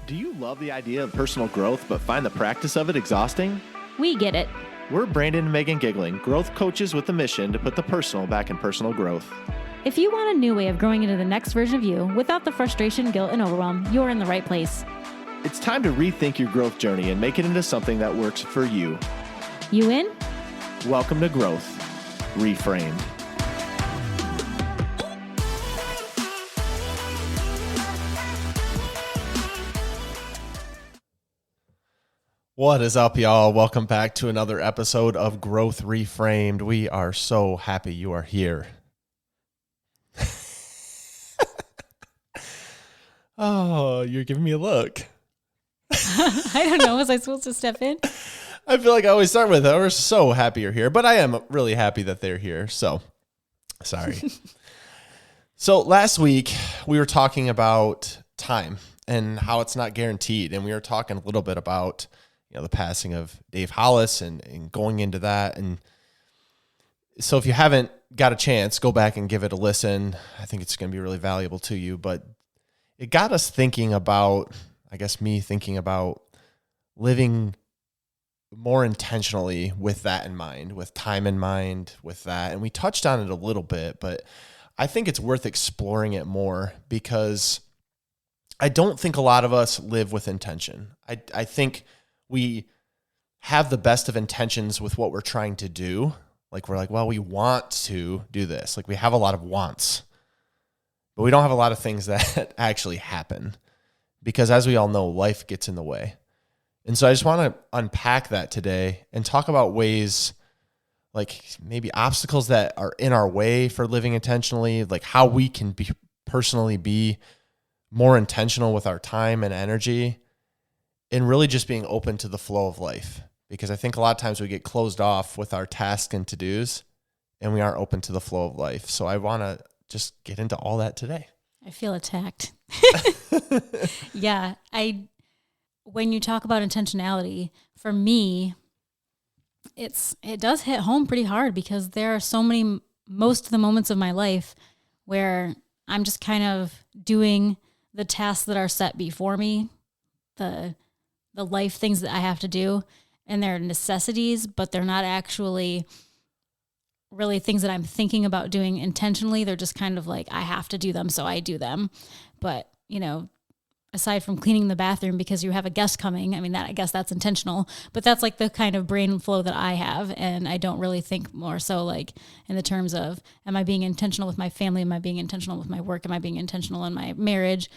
Do you love the idea of personal growth but find the practice of it exhausting? We get it. We're Brandon and Megan Giggling, growth coaches with a mission to put the personal back in personal growth. If you want a new way of growing into the next version of you without the frustration, guilt, and overwhelm, you're in the right place. It's time to rethink your growth journey and make it into something that works for you. You in? Welcome to Growth Reframed. What is up, y'all? Welcome back to another episode of Growth Reframed. We are so happy you are here. Oh, you're giving me a look. I don't know. Was I supposed to step in? I feel like I always start with, we're so happy you're here, but I am really happy that they're here. So, sorry. So last week we were talking about time and how it's not guaranteed. And we were talking a little bit about, the passing of Dave Hollis and going into that. And so if you haven't got a chance, go back and give it a listen. I think it's going to be really valuable to you, but it got us thinking about, me thinking about living more intentionally with that in mind, with time in mind, with that. And we touched on it a little bit, but I think it's worth exploring it more because I don't think a lot of us live with intention. I think we have the best of intentions with what we're trying to do. Like we're like, well, we want to do this. Like we have a lot of wants, but we don't have a lot of things that actually happen because as we all know, life gets in the way. And so I just want to unpack that today and talk about ways like maybe obstacles that are in our way for living intentionally, like how we can personally be more intentional with our time and energy and really just being open to the flow of life. Because I think a lot of times we get closed off with our tasks and to-dos and we aren't open to the flow of life. So I want to just get into all that today. I feel attacked. Yeah. When you talk about intentionality, for me, it does hit home pretty hard because there are most of the moments of my life where I'm just kind of doing the tasks that are set before me, the life things that I have to do, and they're necessities, but they're not actually really things that I'm thinking about doing intentionally. They're just kind of like, I have to do them, so I do them. But, aside from cleaning the bathroom because you have a guest coming, I guess that's intentional, but that's like the kind of brain flow that I have. And I don't really think more so like in the terms of, am I being intentional with my family? Am I being intentional with my work? Am I being intentional in my marriage?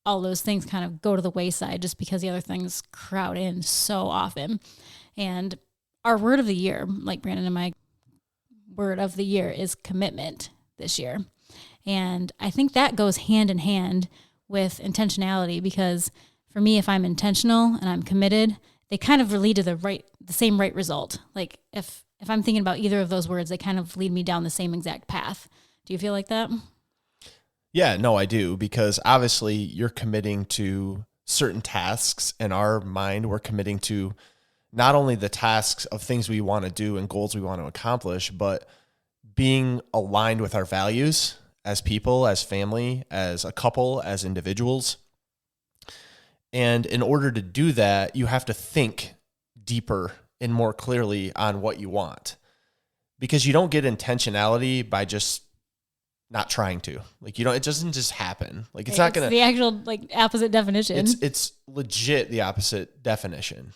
All those things kind of go to the wayside just because the other things crowd in so often. And our word of the year, like Brandon and my word of the year, is commitment this year. And I think that goes hand in hand with intentionality because for me, if I'm intentional and I'm committed, they kind of lead to the same right result. Like if I'm thinking about either of those words, they kind of lead me down the same exact path. Do you feel like that? Yeah, no, I do, because obviously you're committing to certain tasks. In our mind, we're committing to not only the tasks of things we want to do and goals we want to accomplish, but being aligned with our values as people, as family, as a couple, as individuals. And in order to do that, you have to think deeper and more clearly on what you want, because you don't get intentionality by just not trying to. Like, it doesn't just happen. Like it's not going to, the actual like opposite definition. It's legit the opposite definition.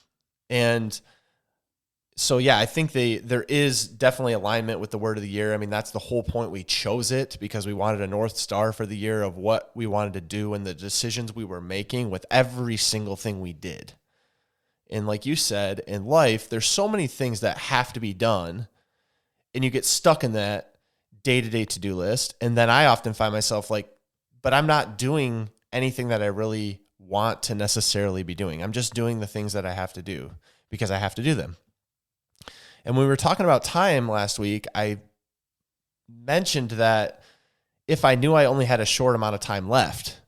And so, yeah, I think there is definitely alignment with the word of the year. That's the whole point. We chose it because we wanted a North Star for the year of what we wanted to do and the decisions we were making with every single thing we did. And like you said, in life, there's so many things that have to be done and you get stuck in that day-to-day to-do list. And then I often find myself like, but I'm not doing anything that I really want to necessarily be doing. I'm just doing the things that I have to do because I have to do them. And when we were talking about time last week, I mentioned that if I knew I only had a short amount of time left,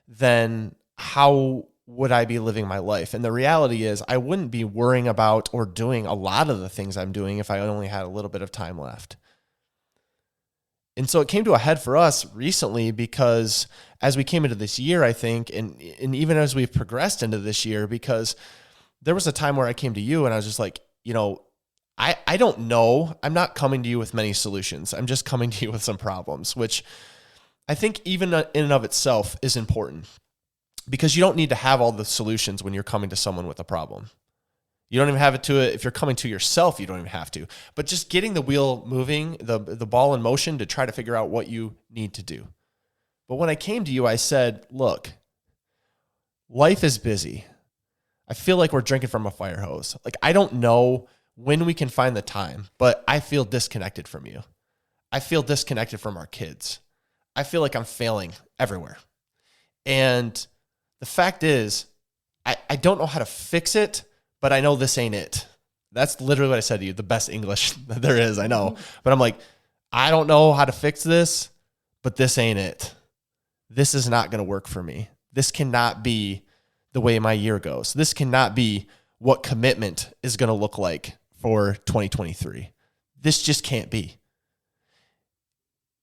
then how would I be living my life? And the reality is I wouldn't be worrying about or doing a lot of the things I'm doing if I only had a little bit of time left. And so it came to a head for us recently because as we came into this year, I think, and even as we've progressed into this year, because there was a time where I came to you and I was just like, I don't know. I'm not coming to you with many solutions. I'm just coming to you with some problems, which I think even in and of itself is important because you don't need to have all the solutions when you're coming to someone with a problem. You don't even have it to it. If you're coming to yourself, you don't even have to. But just getting the wheel moving, the ball in motion to try to figure out what you need to do. But when I came to you, I said, look, life is busy. I feel like we're drinking from a fire hose. Like, I don't know when we can find the time, but I feel disconnected from you. I feel disconnected from our kids. I feel like I'm failing everywhere. And the fact is, I don't know how to fix it, but I know this ain't it. That's literally what I said to you, the best English that there is, I know. But I'm like, I don't know how to fix this, but this ain't it. This is not going to work for me. This cannot be the way my year goes. This cannot be what commitment is going to look like for 2023. This just can't be.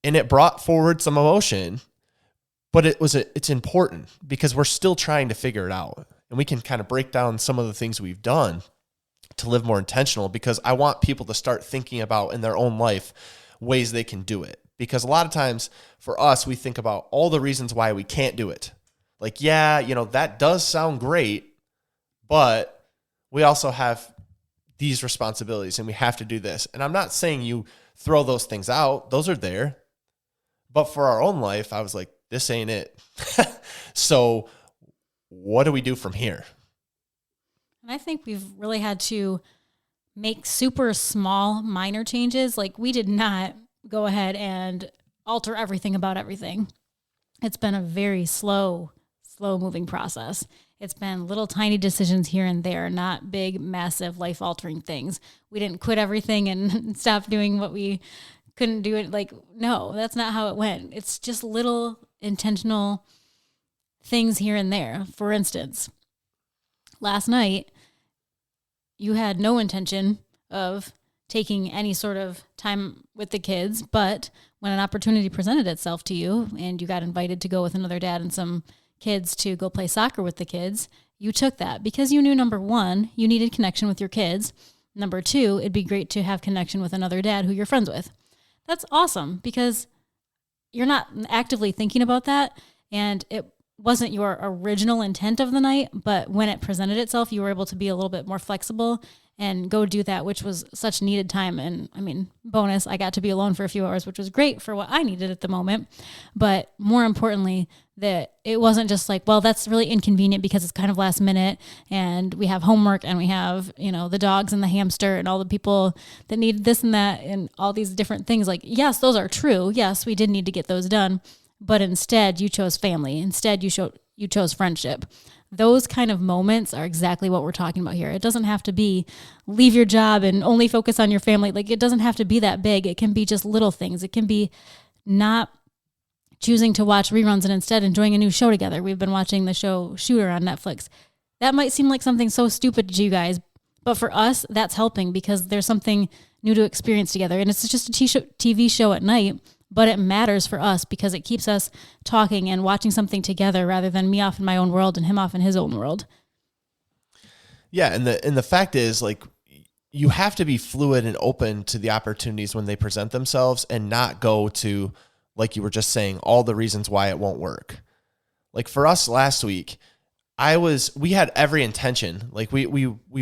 And it brought forward some emotion, but it's important because we're still trying to figure it out. And we can kind of break down some of the things we've done to live more intentional because I want people to start thinking about in their own life ways they can do it. Because a lot of times for us, we think about all the reasons why we can't do it. Like, yeah, that does sound great, but we also have these responsibilities and we have to do this. And I'm not saying you throw those things out. Those are there. But for our own life, I was like, this ain't it. So what do we do from here? And I think we've really had to make super small, minor changes. Like, we did not go ahead and alter everything about everything. It's been a very slow moving process. It's been little tiny decisions here and there, not big, massive, life-altering things. We didn't quit everything and stop doing what we couldn't do. It like, no, that's not how it went. It's just little intentional things here and there. For instance, last night, you had no intention of taking any sort of time with the kids, but when an opportunity presented itself to you and you got invited to go with another dad and some kids to go play soccer with the kids, you took that because you knew, number one, you needed connection with your kids. Number two, it'd be great to have connection with another dad who you're friends with. That's awesome because you're not actively thinking about that, and it wasn't your original intent of the night, but when it presented itself, you were able to be a little bit more flexible and go do that, which was such needed time. And I mean, bonus, I got to be alone for a few hours, which was great for what I needed at the moment. But more importantly, that it wasn't just like, well, that's really inconvenient because it's kind of last minute and we have homework and we have, the dogs and the hamster and all the people that need this and that and all these different things. Like, yes, those are true. Yes, we did need to get those done. But instead you chose family. Instead you chose friendship. Those kind of moments are exactly what we're talking about here. It doesn't have to be leave your job and only focus on your family. Like, it doesn't have to be that big. It can be just little things. It can be not choosing to watch reruns and instead enjoying a new show together. We've been watching the show Shooter on Netflix. That might seem like something so stupid to you guys, but for us, that's helping because there's something new to experience together. And it's just a TV show at night, but it matters for us because it keeps us talking and watching something together rather than me off in my own world and him off in his own world. Yeah, and the fact is, like, you have to be fluid and open to the opportunities when they present themselves and not go to, like you were just saying, all the reasons why it won't work. Like for us last week, we had every intention. Like we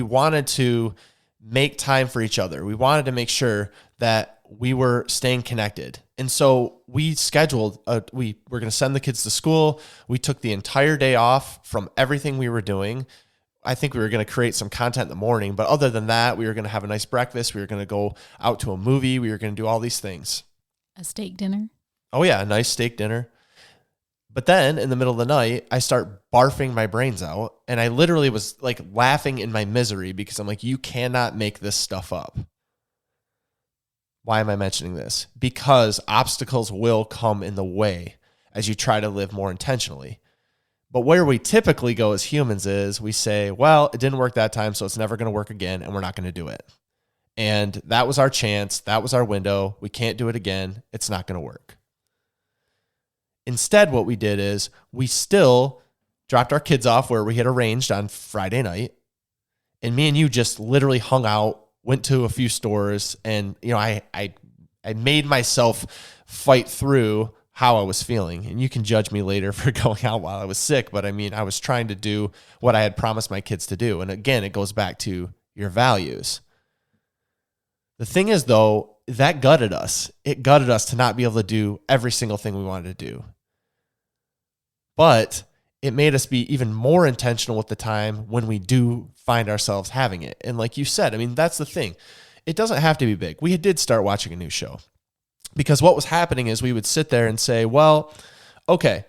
wanted to make time for each other. We wanted to make sure that we were staying connected. And so we scheduled, we were going to send the kids to school. We took the entire day off from everything we were doing. I think we were going to create some content in the morning, but other than that, we were going to have a nice breakfast. We were going to go out to a movie. We were going to do all these things. A steak dinner. Oh yeah, a nice steak dinner. But then in the middle of the night, I start barfing my brains out. And I literally was like laughing in my misery because I'm like, you cannot make this stuff up. Why am I mentioning this? Because obstacles will come in the way as you try to live more intentionally. But where we typically go as humans is we say, well, it didn't work that time, so it's never going to work again, and we're not going to do it. And that was our chance. That was our window. We can't do it again. It's not going to work. Instead, what we did is we still dropped our kids off where we had arranged on Friday night. And me and you just literally hung out, went to a few stores, and I made myself fight through how I was feeling. And you can judge me later for going out while I was sick, but I mean, I was trying to do what I had promised my kids to do. And again, it goes back to your values. The thing is, though, that gutted us. It gutted us to not be able to do every single thing we wanted to do. But it made us be even more intentional with the time when we do find ourselves having it. And like you said, I mean, that's the thing. It doesn't have to be big. We did start watching a new show because what was happening is we would sit there and say, well, okay,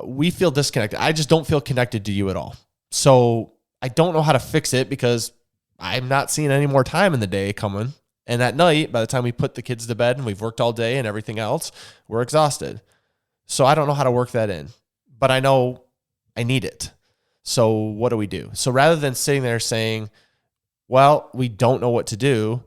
we feel disconnected. I just don't feel connected to you at all. So I don't know how to fix it because I'm not seeing any more time in the day coming. And at night, by the time we put the kids to bed and we've worked all day and everything else, we're exhausted. So I don't know how to work that in, but I know I need it. So what do? So rather than sitting there saying, well, we don't know what to do,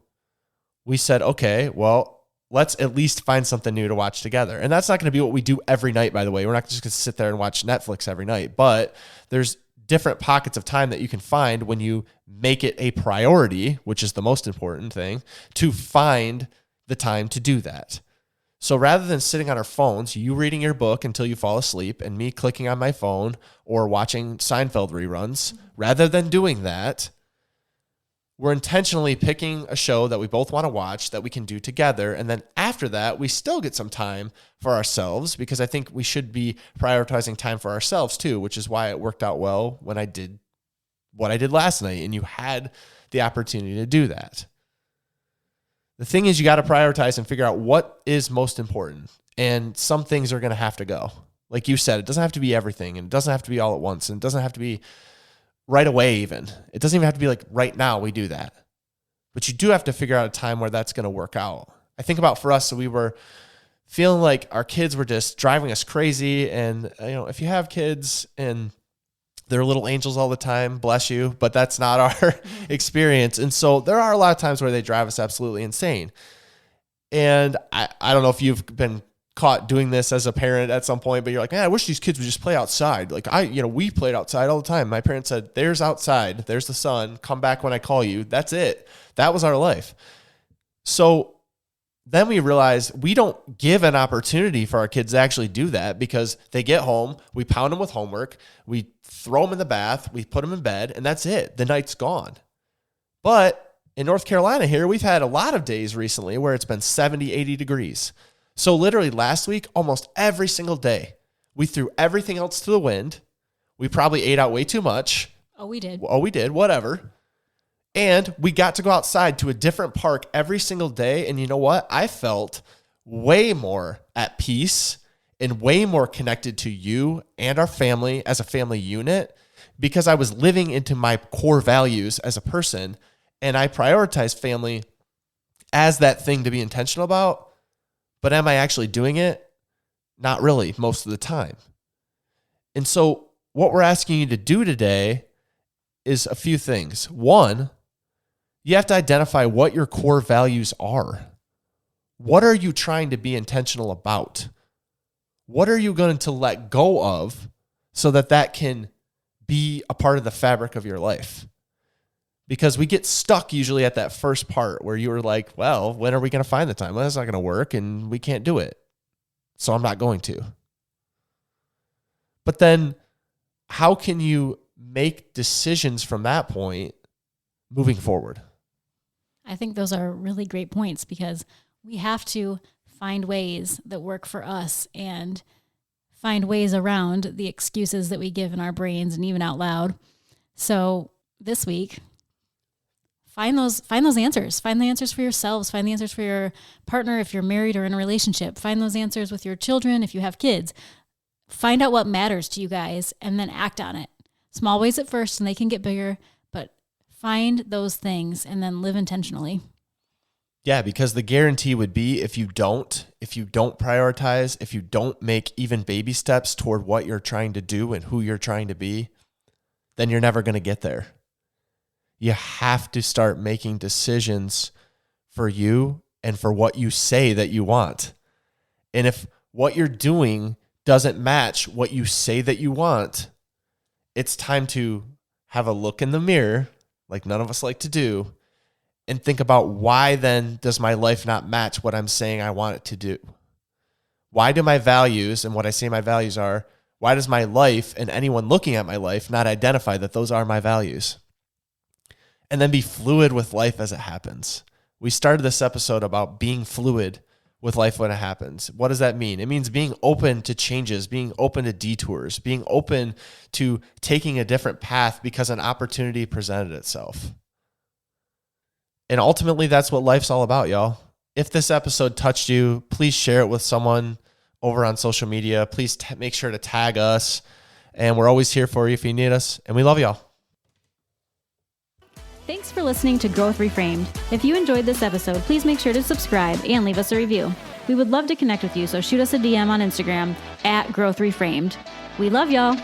we said, okay, well, let's at least find something new to watch together. And that's not going to be what we do every night, by the way. We're not just going to sit there and watch Netflix every night, but there's different pockets of time that you can find when you make it a priority, which is the most important thing, to find the time to do that. So rather than sitting on our phones, you reading your book until you fall asleep and me clicking on my phone or watching Seinfeld reruns, rather than doing that, we're intentionally picking a show that we both want to watch that we can do together. And then after that, we still get some time for ourselves because I think we should be prioritizing time for ourselves too, which is why it worked out well when I did what I did last night and you had the opportunity to do that. The thing is, you got to prioritize and figure out what is most important. And some things are going to have to go. Like you said, it doesn't have to be everything and it doesn't have to be all at once and it doesn't have to be right away even. It doesn't even have to be like right now we do that. But you do have to figure out a time where that's going to work out. I think about for us, so we were feeling like our kids were just driving us crazy. And, if you have kids and they're little angels all the time, bless you, but that's not our experience. And so there are a lot of times where they drive us absolutely insane. And I don't know if you've been caught doing this as a parent at some point, but you're like, man, I wish these kids would just play outside. Like we played outside all the time. My parents said, there's outside, there's the sun, come back when I call you. That's it. That was our life. So then we realized we don't give an opportunity for our kids to actually do that because they get home, we pound them with homework, we throw them in the bath, we put them in bed, and that's it. The night's gone. But in North Carolina here, we've had a lot of days recently where it's been 70, 80 degrees. So literally last week, almost every single day, we threw everything else to the wind. We probably ate out way too much. Oh, we did. Whatever. And we got to go outside to a different park every single day. And you know what? I felt way more at peace and way more connected to you and our family as a family unit because I was living into my core values as a person. And I prioritized family as that thing to be intentional about. But am I actually doing it? Not really, most of the time. And so what we're asking you to do today is a few things. One, you have to identify what your core values are. What are you trying to be intentional about? What are you going to let go of so that can be a part of the fabric of your life? Because we get stuck usually at that first part where you were like, well, when are we going to find the time? Well, that's not going to work and we can't do it. So I'm not going to. But then how can you make decisions from that point moving forward? I think those are really great points because we have to find ways that work for us and find ways around the excuses that we give in our brains and even out loud. So this week, find those answers. Find the answers for yourselves. Find the answers for your partner if you're married or in a relationship. Find those answers with your children if you have kids. Find out what matters to you guys and then act on it. Small ways at first and they can get bigger, but find those things and then live intentionally. Yeah, because the guarantee would be if you don't prioritize, if you don't make even baby steps toward what you're trying to do and who you're trying to be, then you're never going to get there. You have to start making decisions for you and for what you say that you want. And if what you're doing doesn't match what you say that you want, it's time to have a look in the mirror, like none of us like to do, and think about why then does my life not match what I'm saying I want it to do? Why do my values and what I say my values are, why does my life and anyone looking at my life not identify that those are my values? And then be fluid with life as it happens. We started this episode about being fluid with life when it happens. What does that mean? It means being open to changes, being open to detours, being open to taking a different path because an opportunity presented itself. And ultimately, that's what life's all about, y'all. If this episode touched you, please share it with someone over on social media. Please make sure to tag us. And we're always here for you if you need us. And we love y'all. Thanks for listening to Growth Reframed. If you enjoyed this episode, please make sure to subscribe and leave us a review. We would love to connect with you, so shoot us a DM on Instagram @GrowthReframed. We love y'all.